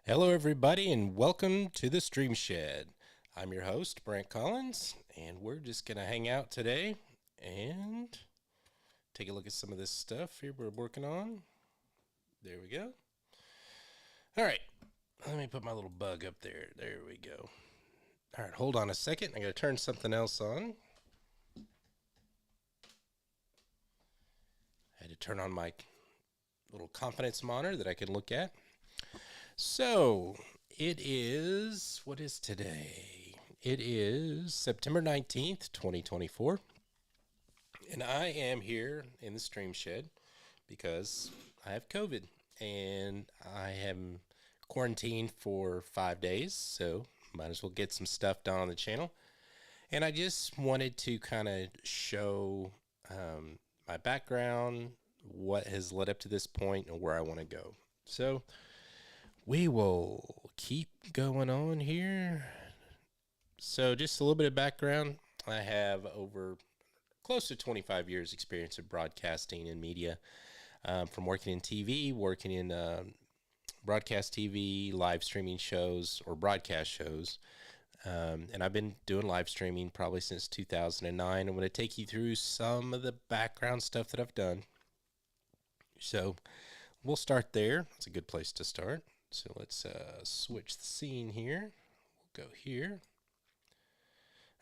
Hello, everybody, and welcome to the Stream Shed. I'm your host, Brant Collins, and we're just going to hang out today and take a look at some of this stuff here we're working on. There we go. All right, let me put my little bug up there. There we go. All right, hold on a second. I got to turn something else on. I had to turn on my little confidence monitor that I can look at. So, it is, what is today? It is September 19th, 2024, and I am here in the Stream Shed because I have COVID, and I am quarantined for 5 days, so might as well get some stuff done on the channel. And I just wanted to kind of show my background, what has led up to this point, and where I want to go. So, we will keep going on here. So just a little bit of background. I have over close to 25 years experience of broadcasting and media, from working in TV, working in broadcast TV, live streaming shows or broadcast shows. And I've been doing live streaming probably since 2009. I'm going to take you through some of the background stuff that I've done. So we'll start there. It's a good place to start. So let's switch the scene here. We'll go here.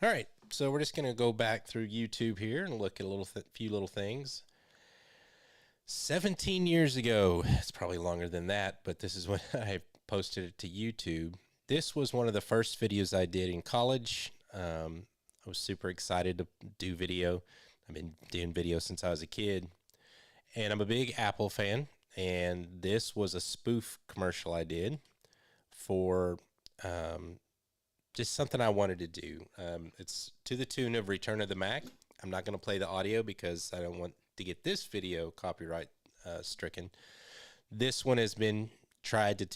All right, so we're just going to go back through YouTube here and look at a few little things. 17 years ago, it's probably longer than that, but this is when I posted it to YouTube. This was one of the first videos I did in college. I was super excited to do video. I've been doing video since I was a kid, and I'm a big Apple fan. And this was a spoof commercial I did for just something I wanted to do. It's to the tune of Return of the Mac. I'm not going to play the audio because I don't want to get this video copyright stricken. This one has been tried to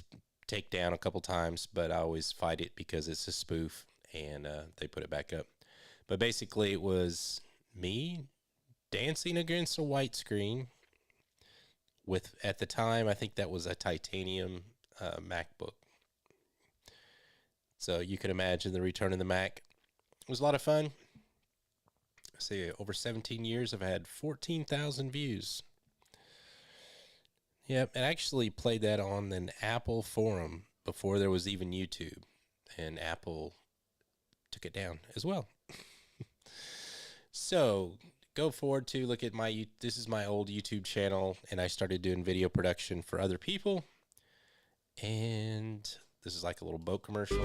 take down a couple times, but I always fight it because it's a spoof, and they put it back up. But basically it was me dancing against a white screen with, at the time, I think that was a titanium MacBook. So you can imagine the return of the Mac. It was a lot of fun. See, over 17 years, I've had 14,000 views. Yep, and I actually played that on an Apple forum before there was even YouTube, and Apple took it down as well. So go forward to look at this is my old YouTube channel, and I started doing video production for other people. And this is like a little boat commercial.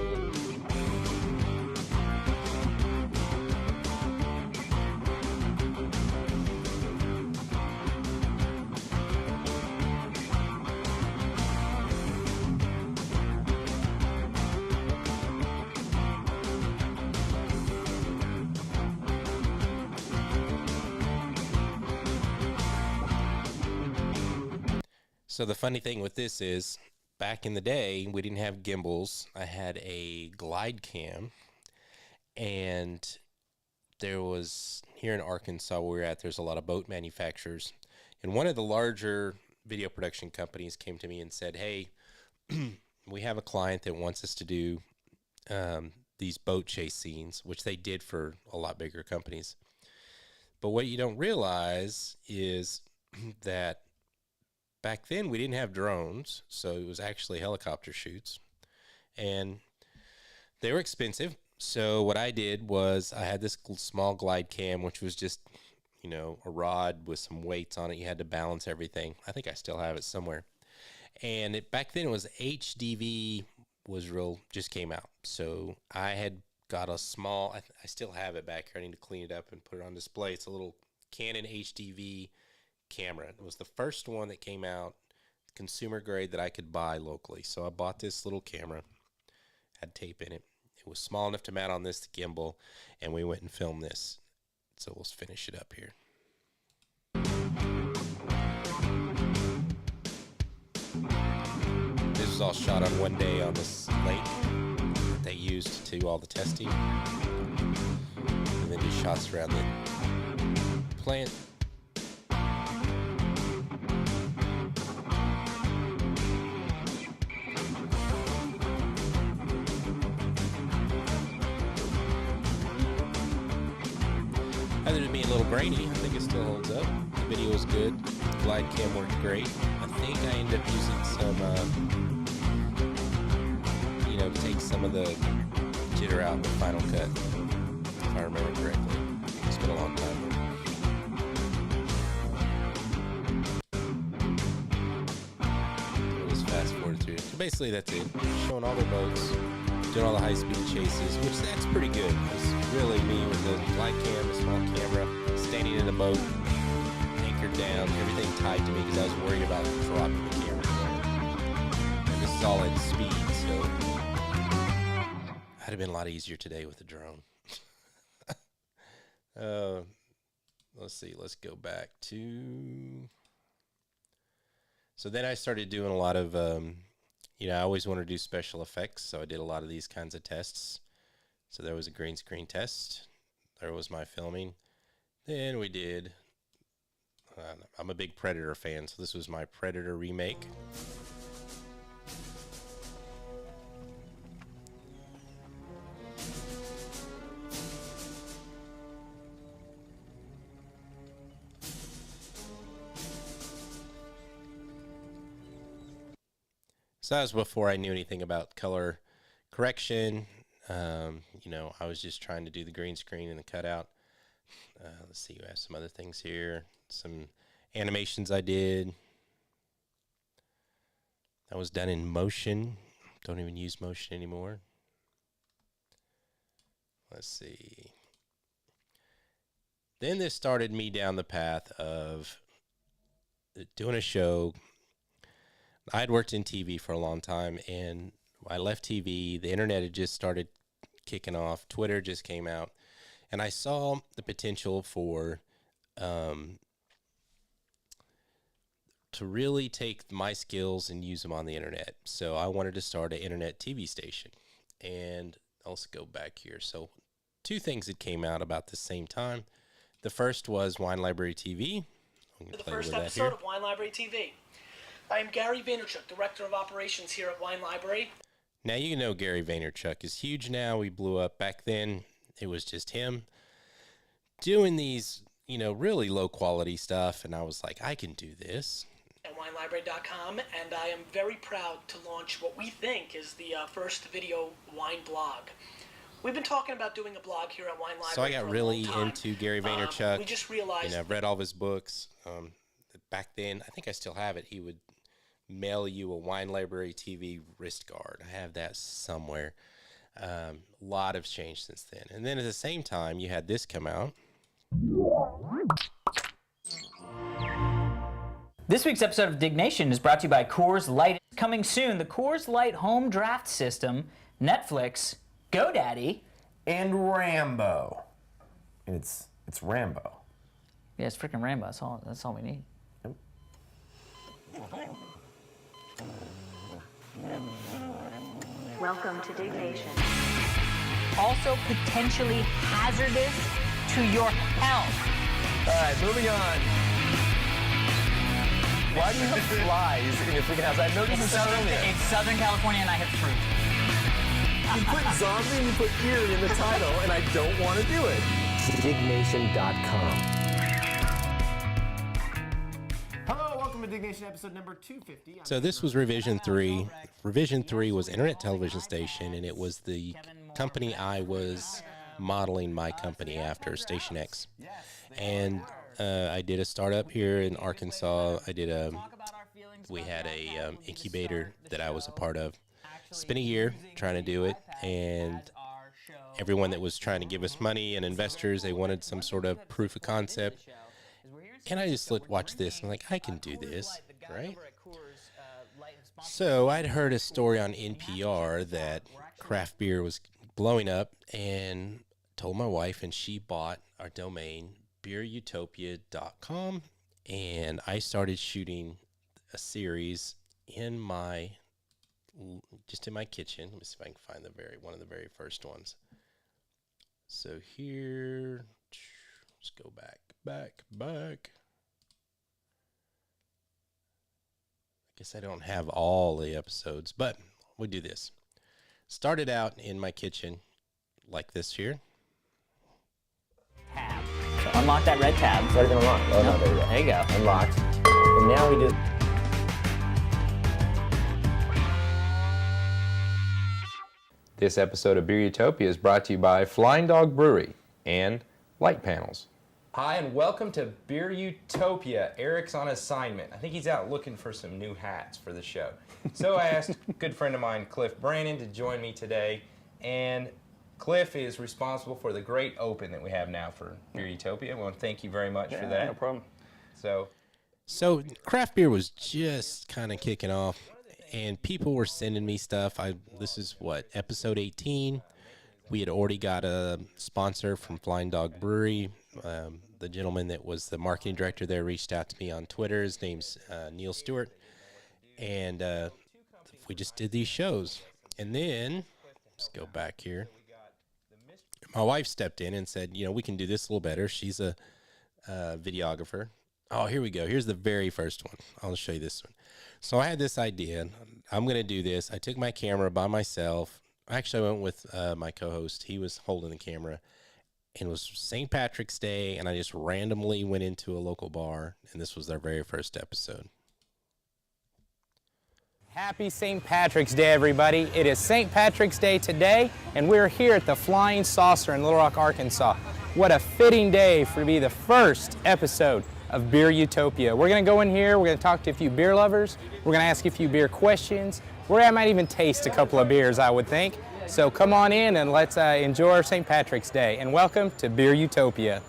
So the funny thing with this is, back in the day, we didn't have gimbals. I had a glide cam, and there was, here in Arkansas where we're at, there's a lot of boat manufacturers. And one of the larger video production companies came to me and said, hey, we have a client that wants us to do these boat chase scenes, which they did for a lot bigger companies. But what you don't realize is that back then, we didn't have drones, so it was actually helicopter shoots, and they were expensive. So what I did was I had this small glide cam, which was just, you know, a rod with some weights on it. You had to balance everything. I think I still have it somewhere. And back then, it was HDV just came out. So I had got a small, I still have it back here. I need to clean it up and put it on display. It's a little Canon HDV camera. It was the first one that came out, consumer grade, that I could buy locally. So I bought this little camera, had tape in it. It was small enough to mount on this gimbal, and we went and filmed this. So we'll finish it up here. This was all shot on one day on this lake that they used to do all the testing, and then do shots around the plant. Other than being a little grainy, I think it still holds up. The video was good. Glide cam worked great. I think I ended up using some, to take some of the jitter out in the Final Cut, if I remember correctly. It's been a long time. Let's fast forward through it. So basically, that's it. Showing all the boats, doing all the high-speed chases, which that's pretty good. It's really me with the glide cam, the small camera, standing in a boat, anchored down, everything tied to me because I was worried about dropping the camera. And this is all at speed, so it'd have been a lot easier today with the drone. Let's see. Let's go back to. So then I started doing a lot of, I always wanted to do special effects, so I did a lot of these kinds of tests. So there was a green screen test. There was my filming. Then we did. I'm a big Predator fan, so this was my Predator remake. So that was before I knew anything about color correction. I was just trying to do the green screen and the cutout. Let's see, we have some other things here. Some animations I did. That was done in Motion. Don't even use Motion anymore. Let's see. Then this started me down the path of doing a show. I had worked in TV for a long time, and I left TV. The internet had just started kicking off. Twitter just came out, and I saw the potential for to really take my skills and use them on the internet. So I wanted to start an internet TV station, and let's go back here. So two things that came out about the same time. The first was Wine Library TV. The first episode of Wine Library TV. I am Gary Vaynerchuk, Director of Operations here at Wine Library. Now, you know Gary Vaynerchuk is huge now. We blew up. Back then, it was just him doing these, really low-quality stuff, and I was like, I can do this. At winelibrary.com, and I am very proud to launch what we think is the first video wine blog. We've been talking about doing a blog here at Wine Library. So I got really into Gary Vaynerchuk. We just realized... I've read all of his books. Back then, I think I still have it. He would mail you a Wine Library TV wrist guard. I have that somewhere. A lot has changed since then. And then at the same time, you had this come out. This week's episode of Dignation is brought to you by Coors Light. Coming soon, the Coors Light Home Draft System, Netflix, GoDaddy, and Rambo. And it's Rambo. Yeah, it's freaking Rambo. That's all we need. Welcome to Dignation. Also potentially hazardous to your health. All right, moving on. Why do you have flies in your freaking house? I noticed this earlier. It's Southern California, and I have fruit. You put zombie and you put eerie in the title, and I don't want to do it. Dignation.com. Hello, welcome to Dignation episode number 250. So this was Revision 3. Revision 3 was internet television station, and it was the company I was modeling my company after, Station X. And I did a startup here in Arkansas. We had a incubator that I was a part of. Spent a year trying to do it, and everyone that was trying to give us money and investors, they wanted some sort of proof of concept. And I just watched this, and I'm like, I can do this, right? So I'd heard a story on NPR that craft beer was blowing up, and told my wife, and she bought our domain, beerutopia.com, and I started shooting a series in my kitchen. Let me see if I can find one of the very first ones. So here, let's go back. I guess I don't have all the episodes, but we do this. Started out in my kitchen like this here. Unlock that red tab. It's already been unlocked. Oh, no, there you go. There you go. Unlocked. And now we just... This episode of Beer Utopia is brought to you by Flying Dog Brewery and Light Panels. Hi, and welcome to Beer Utopia. Eric's on assignment. I think he's out looking for some new hats for the show. So I asked a good friend of mine, Cliff Brannon, to join me today. And Cliff is responsible for the great open that we have now for Beer Utopia. We want to thank you very much for that. No problem. So craft beer was just kind of kicking off, and people were sending me stuff. This is what, episode 18. We had already got a sponsor from Flying Dog Brewery. The gentleman that was the marketing director there reached out to me on Twitter. His name's Neil Stewart. And we just did these shows. And then, let's go back here. My wife stepped in and said, we can do this a little better. She's a videographer. Oh, here we go. Here's the very first one. I'll show you this one. So I had this idea. I'm going to do this. I took my camera by myself. Actually, I went with my co-host. He was holding the camera. And it was St. Patrick's Day, and I just randomly went into a local bar, and this was our very first episode. Happy St. Patrick's Day, everybody. It is St. Patrick's Day today, and we're here at the Flying Saucer in Little Rock, Arkansas. What a fitting day for to be the first episode of Beer Utopia. We're going to go in here, we're going to talk to a few beer lovers, we're going to ask a few beer questions, I might even taste a couple of beers, I would think. So come on in and let's enjoy our St. Patrick's Day, and welcome to Beer Utopia.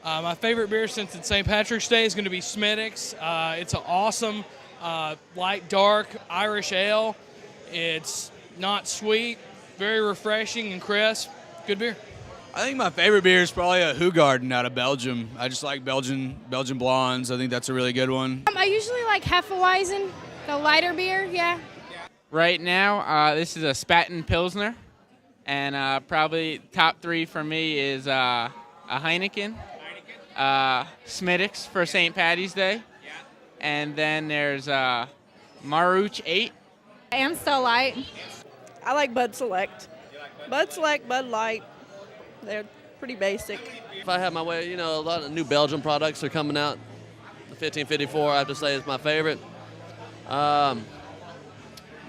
My favorite beer since it's St. Patrick's Day is going to be Smithwick's. It's an awesome light dark Irish ale. It's not sweet, very refreshing and crisp. Good beer. I think my favorite beer is probably a Hoegaarden out of Belgium. I just like Belgian blondes. I think that's a really good one. I usually like Hefeweizen, the lighter beer, yeah. Right now, this is a Spaten Pilsner, and probably top three for me is a Heineken, Smithwick's for St. Patty's Day, and then there's Maruch 8. Amstel Light. I like Bud Select. Bud Select, Bud Light, they're pretty basic. If I have my way, a lot of new Belgian products are coming out. The 1554, I have to say, is my favorite.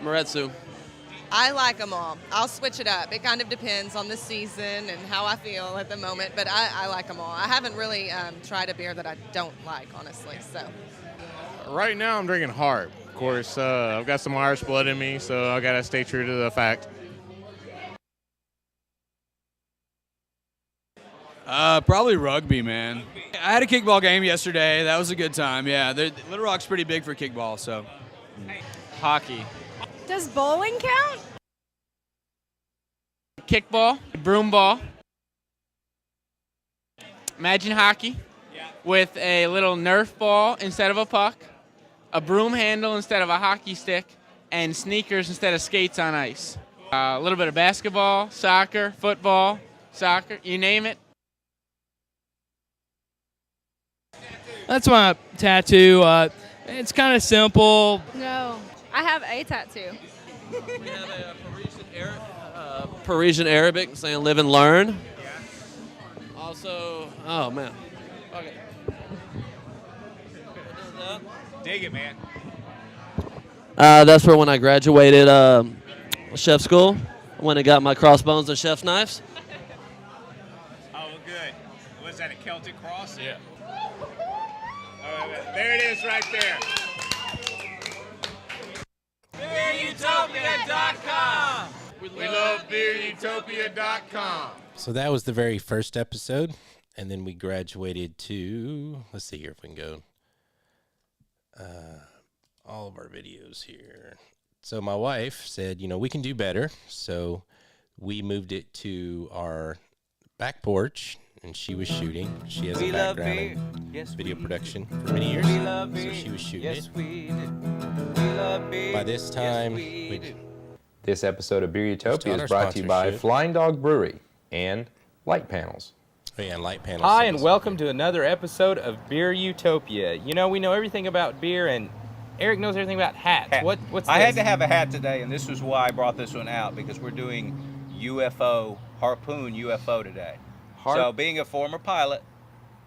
Maretsu. I like them all. I'll switch it up. It kind of depends on the season and how I feel at the moment, but I like them all. I haven't really tried a beer that I don't like, honestly. So. Right now I'm drinking Hard. Of course, I've got some Irish blood in me, so I got to stay true to the fact. Probably rugby, man. I had a kickball game yesterday. That was a good time, yeah. Little Rock's pretty big for kickball, so. Hockey. Does bowling count? Kickball, broom ball. Imagine hockey with a little Nerf ball instead of a puck, a broom handle instead of a hockey stick, and sneakers instead of skates on ice. A little bit of basketball, soccer, football, soccer, you name it. That's my tattoo. It's kind of simple. No. I have a tattoo. We have a Parisian Arabic saying live and learn. Also, oh man. Okay. Dig it, man. That's for when I graduated chef school, when I got my crossbones and chef's knives. Oh, good. Was that a Celtic cross? Yeah. There it is right there. BeerUtopia.com. We love BeerUtopia.com. So that was the very first episode, and then we graduated to, let's see here if we can go, all of our videos here. So my wife said, we can do better. So we moved it to our back porch, and she was shooting. She has a background in video production for many years, so she was shooting it. By this time, This episode of Beer Utopia is brought to you by Flying Dog Brewery and Light Panels. Oh yeah, light panels. Hi, and welcome to another episode of Beer Utopia. You know, we know everything about beer, and Eric knows everything about hats. What's this? I had to have a hat today, and this is why I brought this one out, because we're doing UFO, Harpoon UFO today. So being a former pilot,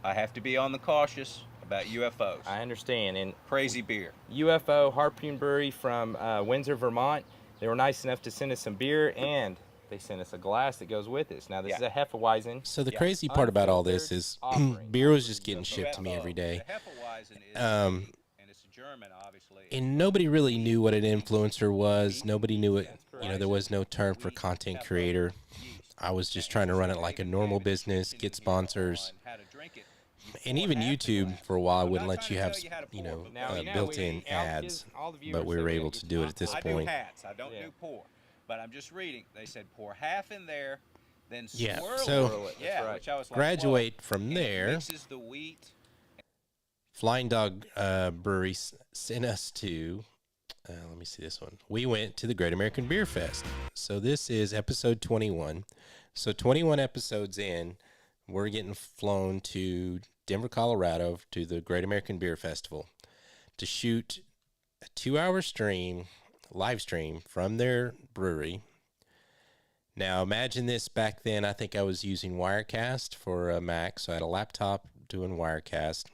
I have to be on the cautious about UFOs. I understand. And crazy beer. UFO Harpoon Brewery from Windsor, Vermont. They were nice enough to send us some beer, and they sent us a glass that goes with this. Now, this is a Hefeweizen. So the crazy part about all this is beer was just getting shipped to me every day. And nobody really knew what an influencer was. Nobody knew it. You know, there was no term for content creator. I was just trying to run it like a normal business, get sponsors. And even YouTube, for a while, wouldn't let you have, built-in ads. But we were able to do it at this point. I don't do pour. But I'm just reading. They said pour half in there, then Yeah, swirl so it. Yeah, which I was like, graduate whoa. from And there. it mixes the wheat. Flying Dog Brewery sent us to, let me see this one. We went to the Great American Beer Fest. So this is episode 21. So 21 episodes in, we're getting flown to Denver, Colorado to the Great American Beer Festival to shoot a 2-hour live stream from their brewery. Now imagine this back then. I think I was using Wirecast for a Mac, so I had a laptop doing Wirecast,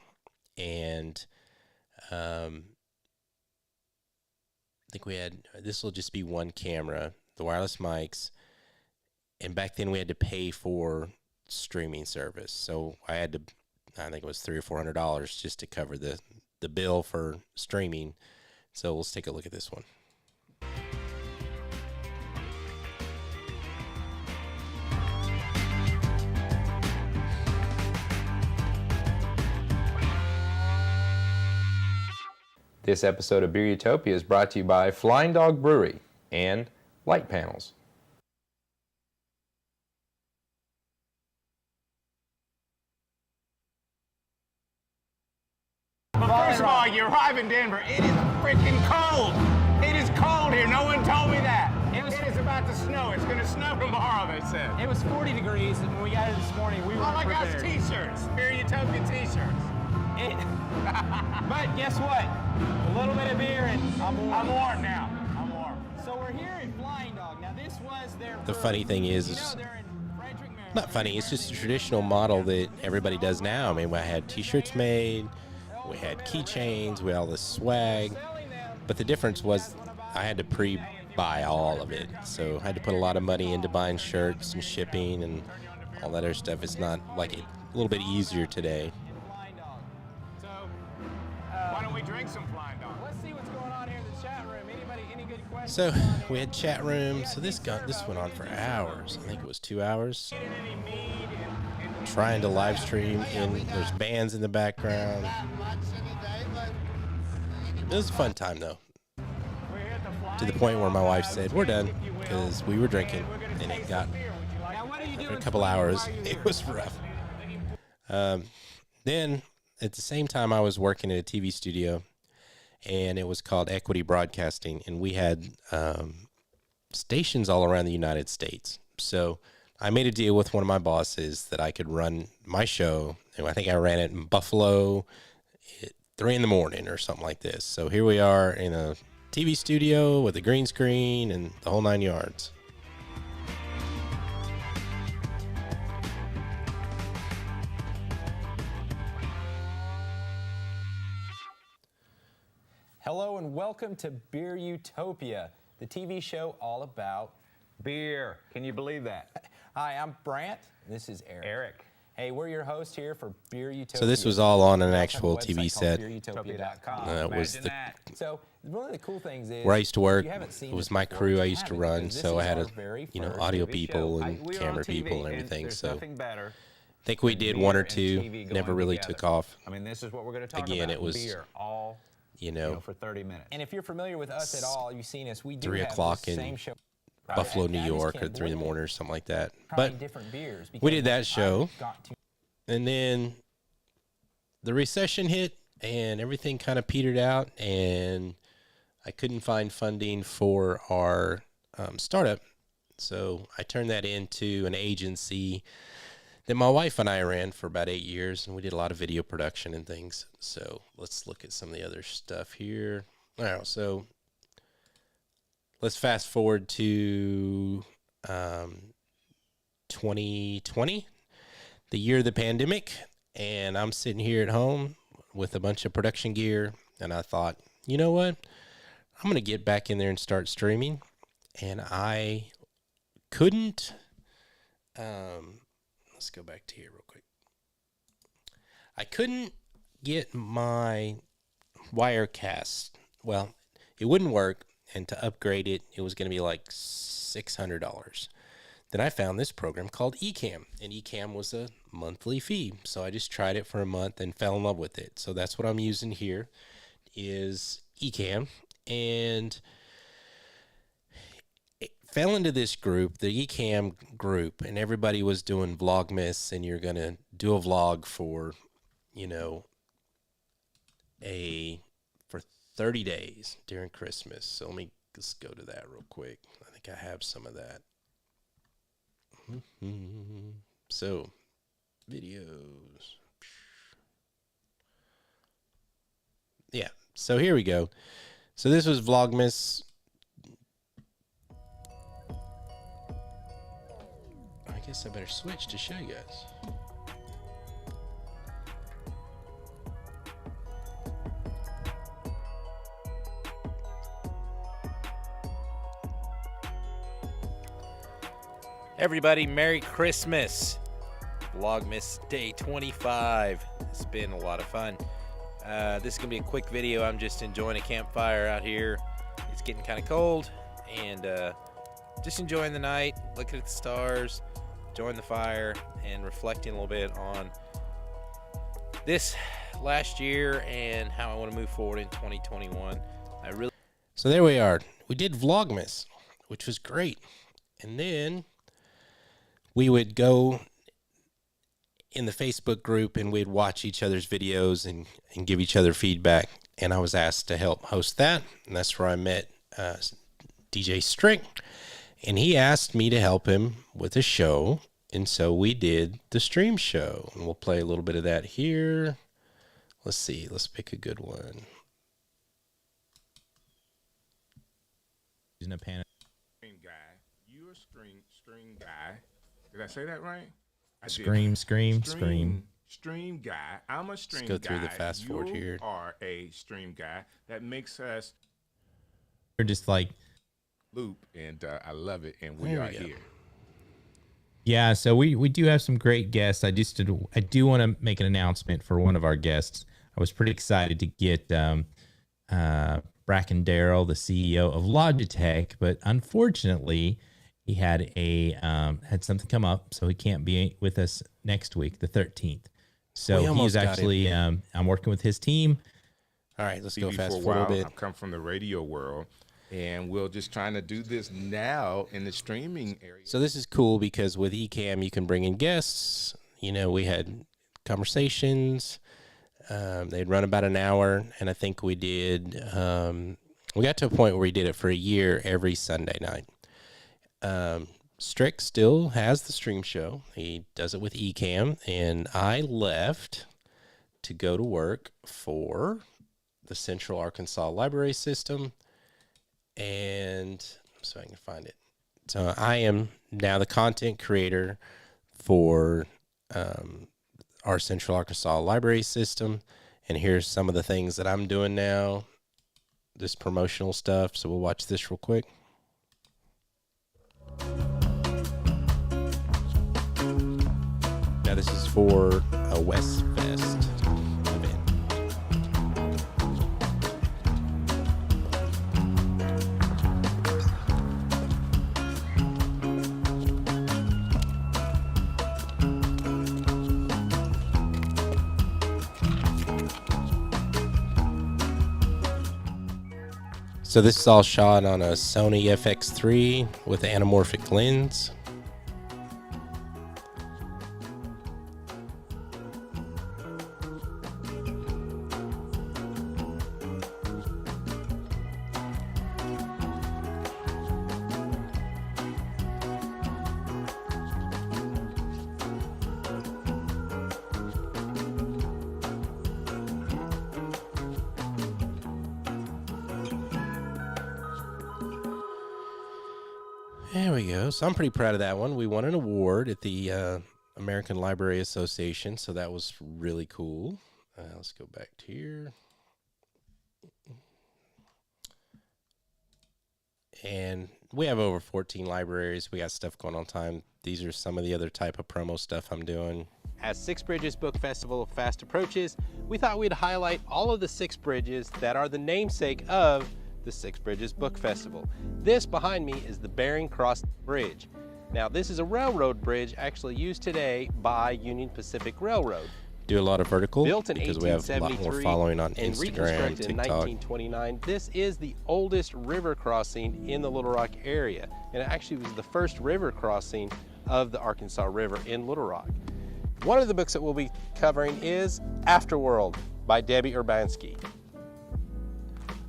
and I think we had, this will just be one camera, the wireless mics, and back then we had to pay for streaming service, so I had to, I think it was $300 or $400 just to cover the bill for streaming. So let's take a look at this one. This episode of Beer Utopia is brought to you by Flying Dog Brewery and Light Panels. But first of all, you arrive in Denver, it is freaking cold. It is cold here. No one told me that. It is about to snow. It's going to snow tomorrow, they said. It was 40 degrees when we got here this morning. We were All I got is prepared. t-shirts. Beer Utopia t-shirts. But guess what? A little bit of beer and I'm warm. I'm warm now. I'm warm. So we're here at Flying Dog. Now this was their The funny thing is not funny, it's just a traditional model that everybody does now. I mean, we had t-shirts made, we had keychains, we had all this swag, but the difference was I had to pre-buy all of it. So I had to put a lot of money into buying shirts and shipping and all that other stuff. It's not like a little bit easier today. Why don't we drink some Flying Dog? Let's see what's going on here in the chat room. Any good questions? So we had chat rooms. So this went on for hours. I think it was 2 hours. Trying to live stream, and there's bands in the background. It was a fun time though. To the point where my wife said, "We're done," because we were drinking, and it got after a couple hours. It was rough. Then at the same time, I was working at a TV studio, and it was called Equity Broadcasting, and we had stations all around the United States. So I made a deal with one of my bosses that I could run my show, and I think I ran it in Buffalo at 3 in the morning or something like this. So here we are in a TV studio with a green screen and the whole 9 yards. Hello and welcome to Beer Utopia, the TV show all about Beer. Can you believe that? Hi, I'm Brant. This is Eric. Hey, we're your host here for Beer Utopia. So this was all on an We also actual have a website TV called set. beerutopia.com. That was the So one of the cool things is where I used to if work. you haven't seen It was this my before, crew I you used to haven't, run, because so this I had is a our very first audio TV people show. and We were camera on TV, people and and everything. there's So nothing better I think we did than one or beer and two. TV going Never really together. took off. I mean, this is what we're going to talk Again, about. it was, beer all for 30 minutes. And if you're familiar with us at all, you've seen us. We do 3 have o'clock this in same show. Buffalo, New I just York can't at 3 in the believe morning or something like that. trying But different beers we because did that show, I've got to- and then the recession hit, and everything kind of petered out, and I couldn't find funding for our startup. So I turned that into an agency that my wife and I ran for about 8 years, and we did a lot of video production and things. So let's look at some of the other stuff here. All right, so let's fast forward to 2020, the year of the pandemic, and I'm sitting here at home with a bunch of production gear, and I thought, you know what? I'm going to get back in there and start streaming, and I couldn't... let's go back to here real quick. I couldn't get my Wirecast. Well, it wouldn't work, and to upgrade it, it was going to be like $600. Then I found this program called Ecamm, and Ecamm was a monthly fee. So I just tried it for a month and fell in love with it. So that's what I'm using here is Ecamm, and fell into this group, the Ecamm group, and everybody was doing Vlogmas, and you're going to do a vlog for, you know, for 30 days during Christmas. So let me just go to that real quick. I think I have some of that. So, videos. Yeah, so here we go. So this was Vlogmas. I guess I better switch to show you guys. Everybody, Merry Christmas. Vlogmas Day 25. It's been a lot of fun. This is going to be a quick video. I'm just enjoying a campfire out here. It's getting kind of cold, and just enjoying the night, looking at the stars, enjoying the fire, and reflecting a little bit on this last year and how I want to move forward in 2021. So there we are. We did Vlogmas, which was great. And then we would go in the Facebook group and we'd watch each other's videos and give each other feedback. And I was asked to help host that. And that's where I met DJ Strick. And he asked me to help him with a show. And so we did the stream show. And we'll play a little bit of that here. Let's see. Let's pick a good one. Stream guy. You're a stream guy. Did I say that right? Scream. Stream guy. I'm a stream guy. Let's go through the fast forward here. You are a stream guy. That makes us We're just like loop, and I love it. And we are here. Yeah, so we do have some great guests. I do want to make an announcement for one of our guests. I was pretty excited to get Bracken Darrell, the CEO of Logitech, but unfortunately, he had something come up, so he can't be with us next week, the 13th. So he's actually, I'm working with his team. All right, let's go TV fast for a forward a while. bit. I've come from the radio world, and we're just trying to do this now in the streaming area. So this is cool because with Ecamm, you can bring in guests. You know, we had conversations. They'd run about an hour, and I think we did. We got to a point where we did it for a year every Sunday night. Strick still has the stream show. He does it with Ecamm, and I left to go to work for the Central Arkansas Library System, and so I can find it. So I am now the content creator for our Central Arkansas Library System, and here's some of the things that I'm doing now, this promotional stuff. So we'll watch this real quick. Now this is for a West Fest event. So this is all shot on a Sony FX3 with an anamorphic lens. There we go. So I'm pretty proud of that one. We won an award at the American Library Association, so that was really cool. Let's go back to here. And we have over 14 libraries. We got stuff going on time. These are some of the other type of promo stuff I'm doing. As Six Bridges Book Festival fast approaches, we thought we'd highlight all of the Six Bridges that are the namesake of the Six Bridges Book Festival. This behind me is the Bering Cross Bridge. Now, this is a railroad bridge actually used today by Union Pacific Railroad. Do a lot of vertical because we have a lot more following on Instagram, TikTok. In 1929, this is the oldest river crossing in the Little Rock area, and it actually was the first river crossing of the Arkansas River in Little Rock. One of the books that we'll be covering is Afterworld by Debbie Urbanski.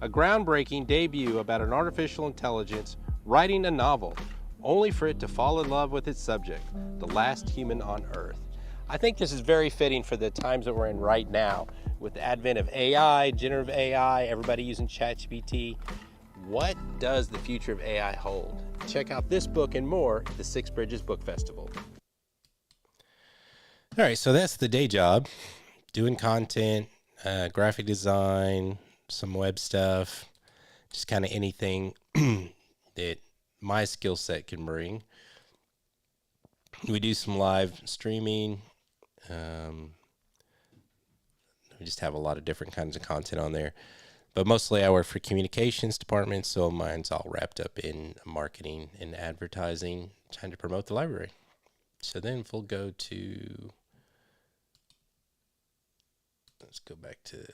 A groundbreaking debut about an artificial intelligence writing a novel, only for it to fall in love with its subject, the last human on Earth. I think this is very fitting for the times that we're in right now, with the advent of AI, generative AI, everybody using ChatGPT. What does the future of AI hold? Check out this book and more at the Six Bridges Book Festival. All right, so that's the day job, doing content, graphic design, some web stuff, just kind of anything that my skill set can bring. We do some live streaming. We just have a lot of different kinds of content on there. But mostly I work for communications department, so mine's all wrapped up in marketing and advertising, trying to promote the library. So then if we'll go to, let's go back to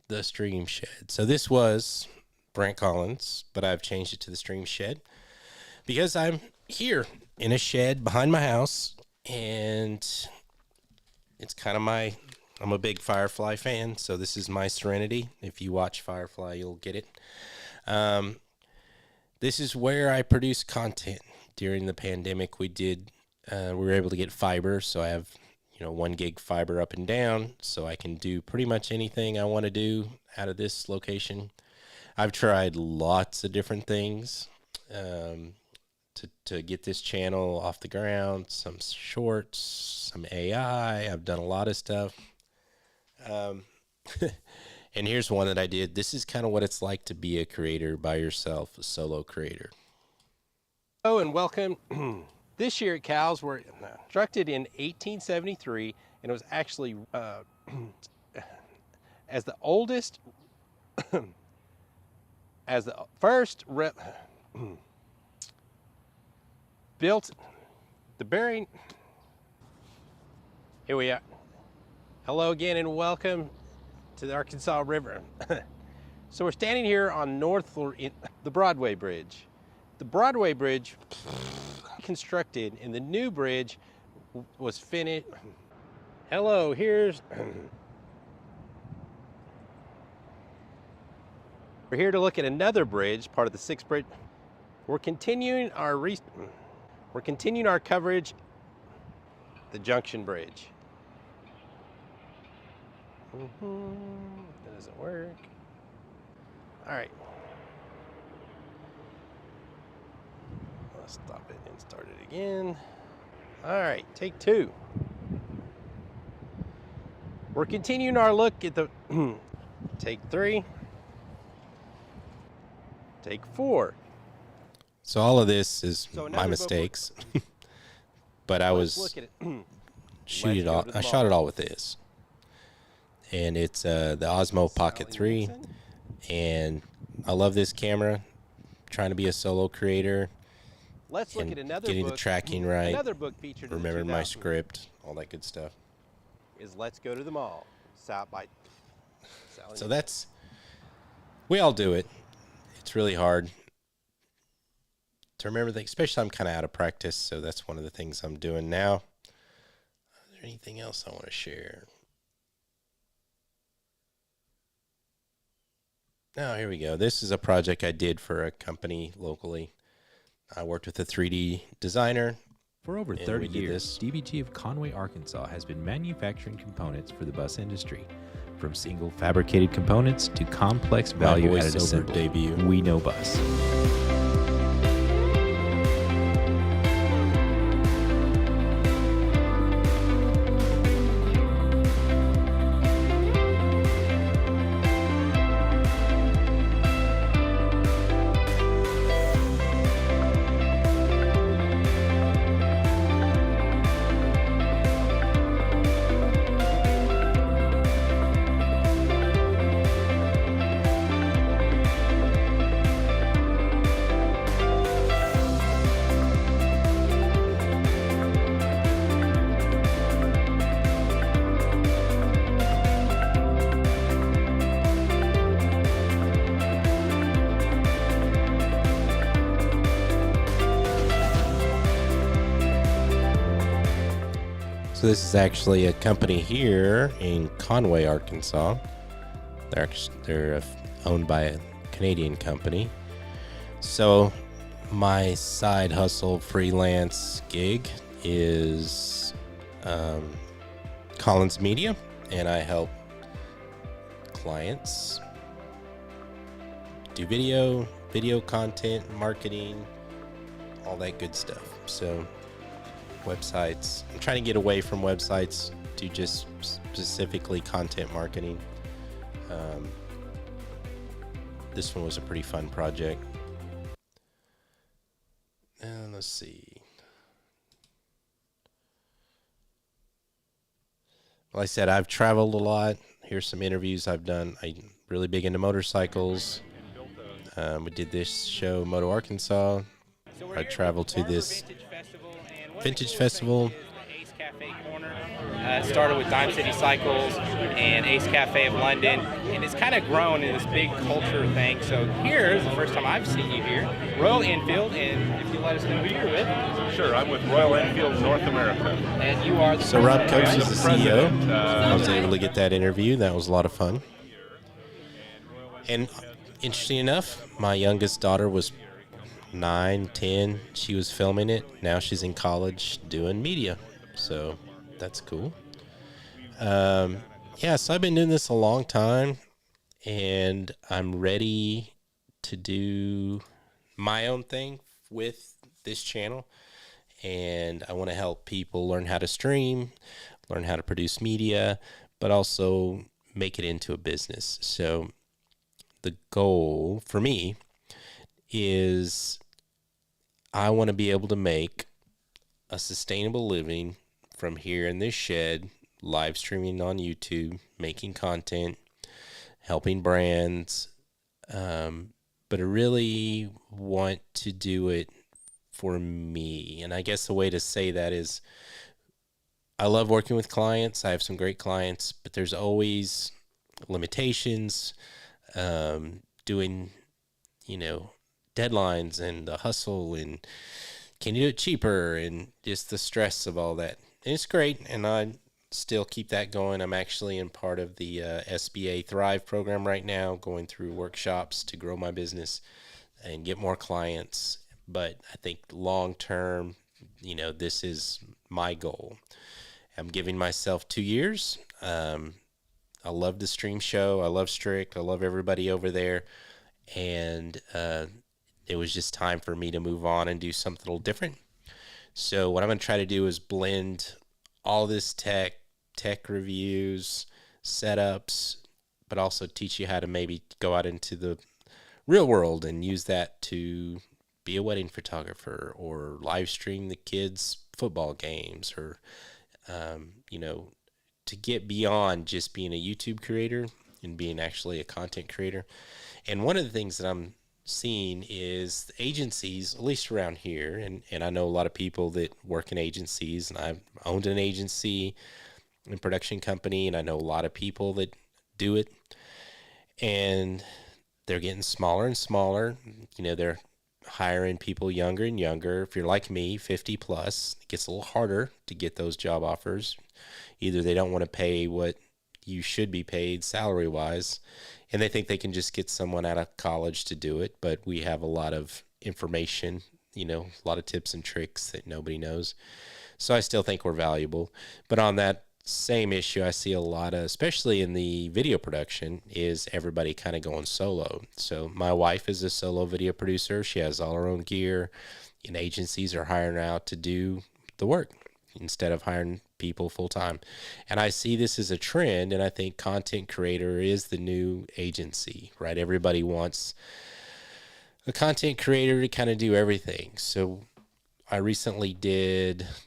the Stream Shed. So this was Brent Collins, but I've changed it to the Stream Shed because I'm here in a shed behind my house, and it's kind of I'm a big Firefly fan, so this is my serenity. If you watch Firefly, you'll get it. This is where I produce content. During the pandemic, we were able to get fiber, so I have 1 gig fiber up and down, so I can do pretty much anything I want to do out of this location. I've tried lots of different things to get this channel off the ground, some shorts, some AI. I've done a lot of stuff. And here's one that I did. This is kind of what it's like to be a creator by yourself, a solo creator. Oh, and welcome. This year at CALS were constructed in 1873, and it was actually as the oldest, as the first built the Bering. Here we are. Hello again and welcome to the Arkansas River. So we're standing here on the Broadway Bridge. The Broadway Bridge constructed, and the new bridge was finished. Hello, we're here to look at another bridge, part of the Six Bridge. We're continuing our coverage, the Junction Bridge. That doesn't work. All right. Let's stop it and start it again. All right, take 2. We're continuing our look at the take 3. Take 4. So all of this is my mistakes. But I was shoot it all. I shot it all with this. And it's the Osmo Pocket 3, and I love this camera. Trying to be a solo creator. Let's look at another getting book, the tracking right. Another book featured remembering my script, all that good stuff. Is Let's Go to the Mall. South by. So that's, we all do it. It's really hard to remember things, especially I'm kind of out of practice, so that's one of the things I'm doing now. Is there anything else I want to share? Oh, here we go. This is a project I did for a company locally. I worked with a 3D designer. For over 30 years, DBG of Conway, Arkansas has been manufacturing components for the bus industry. From single fabricated components to complex value-added assembly, we know bus. So this is actually a company here in Conway, Arkansas. They're owned by a Canadian company. So my side hustle freelance gig is Collins Media, and I help clients do video content, marketing, all that good stuff. So websites. I'm trying to get away from websites to just specifically content marketing. This one was a pretty fun project. And let's see. Well, I said I've traveled a lot. Here's some interviews I've done. I'm really big into motorcycles. We did this show, Moto Arkansas. I traveled to this Vintage Festival. It started with Dime City Cycles and Ace Cafe of London, and it's kind of grown in this big culture thing. So here's the first time I've seen you here, Royal Enfield, and if you let us know who you're with. Sure, I'm with Royal Enfield North America. And you are the So Rob Coates is the CEO. I was able to get that interview. That was a lot of fun. And interesting enough, my youngest daughter was 9, 10. She was filming it. Now she's in college doing media. So that's cool. Yeah, so I've been doing this a long time, and I'm ready to do my own thing with this channel. And I want to help people learn how to stream, learn how to produce media, but also make it into a business. So the goal for me is I want to be able to make a sustainable living from here in this shed, live streaming on YouTube, making content, helping brands. But I really want to do it for me. And I guess the way to say that is I love working with clients. I have some great clients, but there's always limitations, doing, deadlines and the hustle, and can you do it cheaper, and just the stress of all that. And it's great, and I still keep that going. I'm actually in part of the SBA Thrive program right now, going through workshops to grow my business and get more clients. But I think long term, this is my goal. I'm giving myself 2 years. I love the stream show. I love Strict. I love everybody over there. And it was just time for me to move on and do something a little different. So what I'm going to try to do is blend all this tech reviews, setups, but also teach you how to maybe go out into the real world and use that to be a wedding photographer or live stream the kids' football games, or, to get beyond just being a YouTube creator and being actually a content creator. And one of the things that I'm seeing is agencies, at least around here, and I know a lot of people that work in agencies, and I've owned an agency and production company, and I know a lot of people that do it, and they're getting smaller and smaller. They're hiring people younger and younger. If you're like me, 50 plus, it gets a little harder to get those job offers. Either they don't want to pay what you should be paid salary wise, and they think they can just get someone out of college to do it. But we have a lot of information, a lot of tips and tricks that nobody knows. So I still think we're valuable. But on that same issue, I see a lot of, especially in the video production, is everybody kind of going solo. So my wife is a solo video producer. She has all her own gear, and agencies are hiring her out to do the work instead of hiring people full time. And I see this as a trend, and I think content creator is the new agency, right? Everybody wants a content creator to kind of do everything. So I recently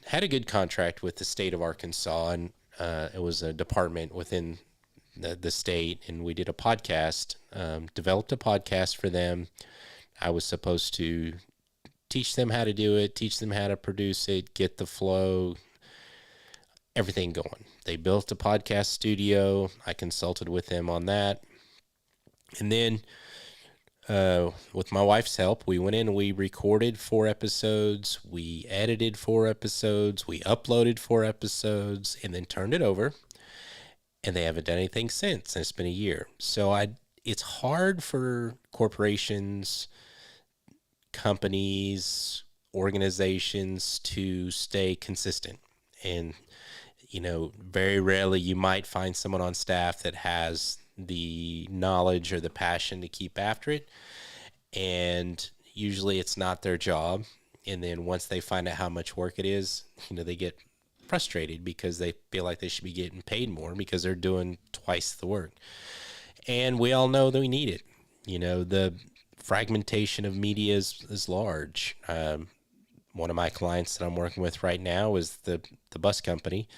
had a good contract with the state of Arkansas, and it was a department within the state, and we did a podcast, developed a podcast for them. I was supposed to teach them how to do it, teach them how to produce it, get the flow, everything going. They built a podcast studio. I consulted with them on that. And then with my wife's help, we went in and we recorded 4 episodes, we edited 4 episodes, we uploaded 4 episodes, and then turned it over. And they haven't done anything since, and it's been a year. So it's hard for corporations, companies, organizations to stay consistent. And, very rarely you might find someone on staff that has the knowledge or the passion to keep after it. And usually it's not their job. And then once they find out how much work it is, they get frustrated because they feel like they should be getting paid more because they're doing twice the work. And we all know that we need it. The fragmentation of media is large. One of my clients that I'm working with right now is the bus company.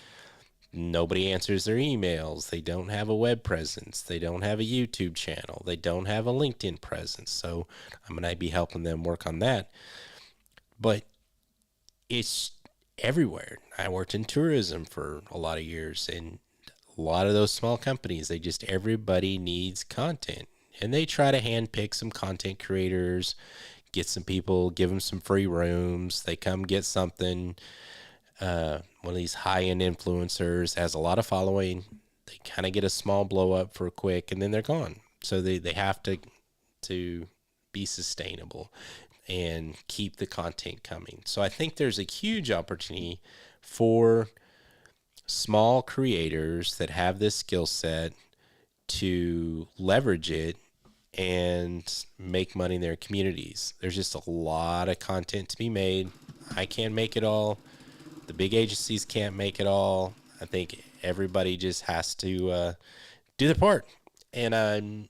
Nobody answers their emails. They don't have a web presence. They don't have a YouTube channel. They don't have a LinkedIn presence. So I'm going to be helping them work on that. But it's everywhere. I worked in tourism for a lot of years, and a lot of those small companies, everybody needs content, and they try to handpick some content creators, get some people, give them some free rooms. They come get something. One of these high-end influencers has a lot of following. They kind of get a small blow up for quick, and then they're gone. So they have to be sustainable and keep the content coming. So I think there's a huge opportunity for small creators that have this skill set to leverage it and make money in their communities. There's just a lot of content to be made. I can't make it all. The big agencies can't make it all. I think everybody just has to do their part. And I'm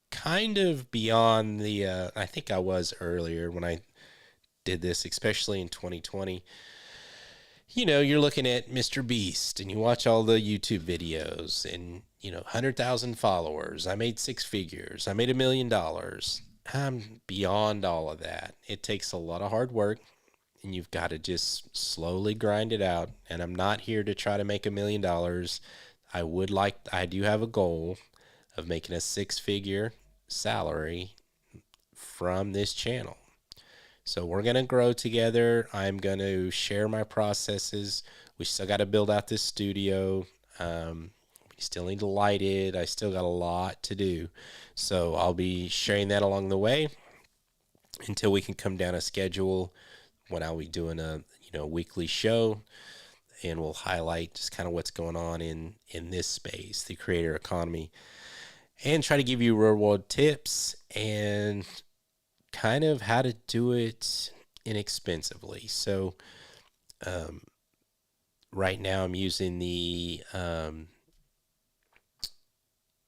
kind of beyond I think I was earlier when I did this, especially in 2020. You're looking at Mr. Beast and you watch all the YouTube videos and, 100,000 followers. I made 6 figures. I made $1 million. I'm beyond all of that. It takes a lot of hard work, and you've got to just slowly grind it out. And I'm not here to try to make $1 million. I do have a goal of making a 6-figure salary from this channel. So we're going to grow together. I'm going to share my processes. We still got to build out this studio. We still need to light it. I still got a lot to do. So I'll be sharing that along the way until we can come down a schedule when I'll be doing a weekly show, and we'll highlight just kind of what's going on in this space, the creator economy, and try to give you real world tips and kind of how to do it inexpensively. So right now I'm using the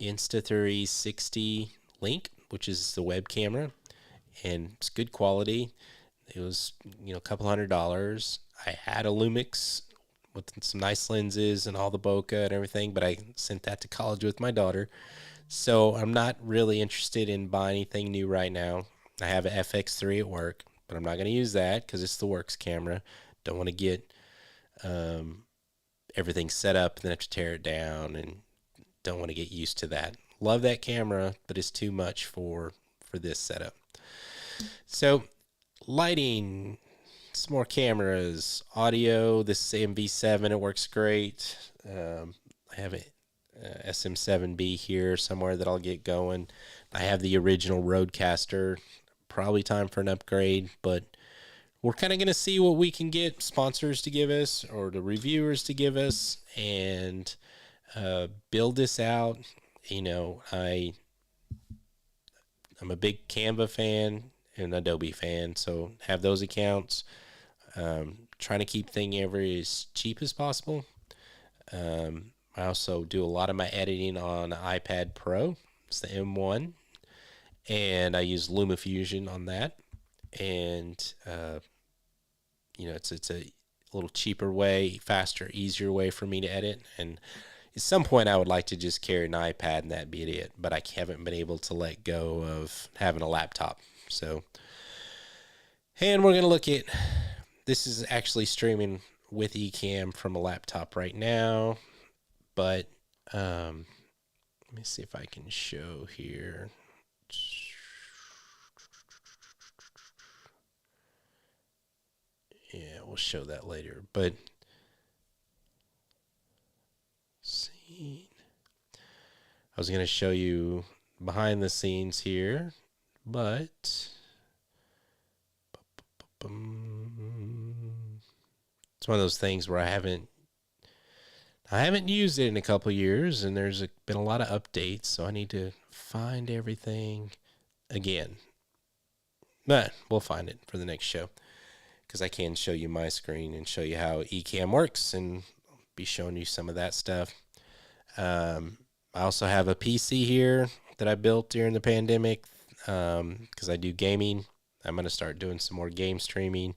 Insta360 Link, which is the web camera, and it's good quality. It was, a couple $100. I had a Lumix with some nice lenses and all the bokeh and everything, but I sent that to college with my daughter. So I'm not really interested in buying anything new right now. I have an FX3 at work, but I'm not going to use that because it's the works camera. Don't want to get everything set up and then have to tear it down, and don't want to get used to that. Love that camera, but it's too much for this setup. So lighting, some more cameras, audio. This is MV7. It works great. I have a SM7B here somewhere that I'll get going. I have the original Rodecaster. Probably time for an upgrade, but we're kind of going to see what we can get sponsors to give us or the reviewers to give us and build this out. I'm a big Canva fan and Adobe fan, so have those accounts. Trying to keep things as cheap as possible. I also do a lot of my editing on iPad Pro. It's the M1, and I use LumaFusion on that. And it's a little cheaper way, faster, easier way for me to edit. And at some point, I would like to just carry an iPad and that be it. But I haven't been able to let go of having a laptop. So, and we're gonna look at. This is actually streaming with Ecamm from a laptop right now, but let me see if I can show here. Yeah, we'll show that later. But scene. I was going to show you behind the scenes here, but it's one of those things where I haven't used it in a couple of years, and there's been a lot of updates, so I need to find everything again. But we'll find it for the next show, because I can show you my screen and show you how Ecamm works and be showing you some of that stuff. I also have a PC here that I built during the pandemic because I do gaming. I'm going to start doing some more game streaming,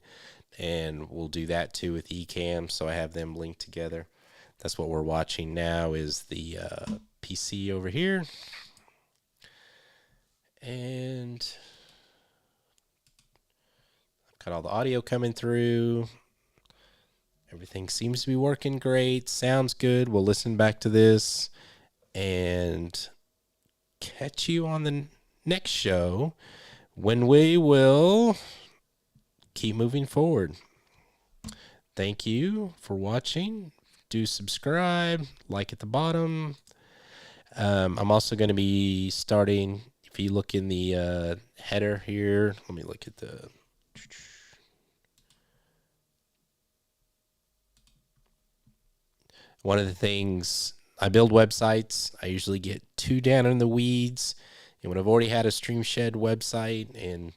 and we'll do that too with Ecamm, so I have them linked together. That's what we're watching now, is the PC over here. And I've got all the audio coming through. Everything seems to be working great. Sounds good. We'll listen back to this and catch you on the next show when we will keep moving forward. Thank you for watching. Do subscribe, like at the bottom. I'm also going to be starting, if you look in the header here, let me look at the... One of the things, I build websites. I usually get too down in the weeds. And when I've already had a StreamShed website and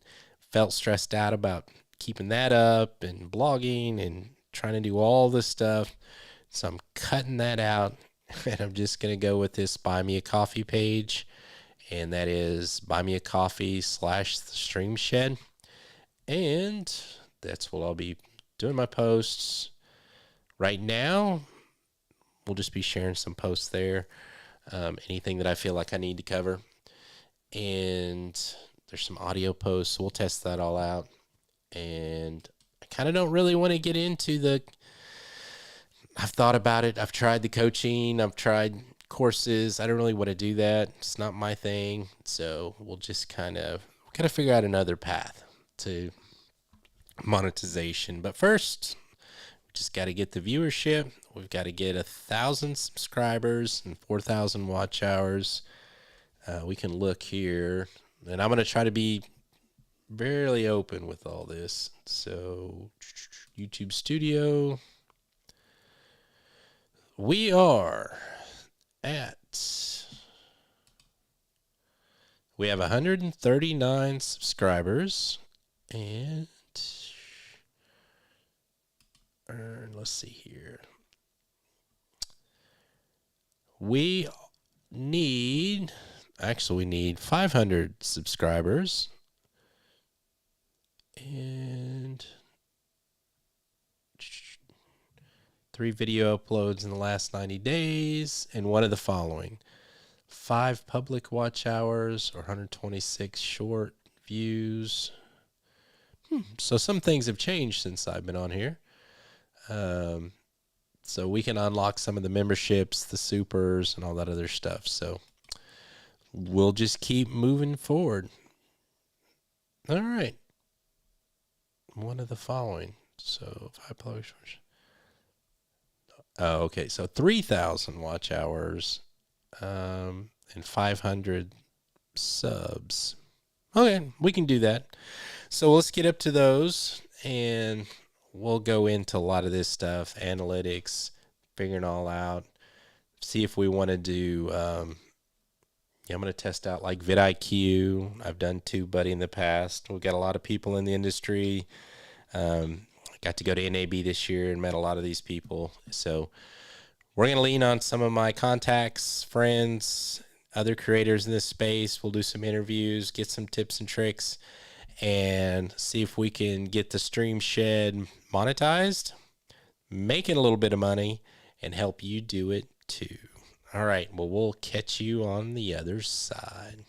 felt stressed out about keeping that up and blogging and trying to do all this stuff, so I'm cutting that out, and I'm just going to go with this Buy Me a Coffee page, and that is buymeacoffee.com/StreamShed, and that's what I'll be doing my posts. Right now, we'll just be sharing some posts there, anything that I feel like I need to cover, and there's some audio posts, so we'll test that all out, and I kind of don't really want to get into the... I've thought about it. I've tried the coaching. I've tried courses. I don't really want to do that. It's not my thing. So we'll just kind of figure out another path to monetization. But first, we just got to get the viewership. We've got to get 1,000 subscribers and 4,000 watch hours. We can look here, and I'm going to try to be fairly open with all this. So YouTube Studio. We are at, we have 139 subscribers, and let's see here. We need 500 subscribers, and 3 video uploads in the last 90 days, and one of the following: 5 public watch hours or 126 short views. So some things have changed since I've been on here. So we can unlock some of the memberships, the supers, and all that other stuff. So we'll just keep moving forward. All right. One of the following. So if I publish... Oh, okay. So 3,000 watch hours, and 500 subs. Okay, we can do that. So let's get up to those, and we'll go into a lot of this stuff, analytics, figuring all out, see if we want to do, I'm going to test out like vidIQ. I've done TubeBuddy in the past. We've got a lot of people in the industry. Got to go to NAB this year and met a lot of these people. So we're going to lean on some of my contacts, friends, other creators in this space. We'll do some interviews, get some tips and tricks, and see if we can get the StreamShed monetized, making a little bit of money, and help you do it too. All right, well, we'll catch you on the other side.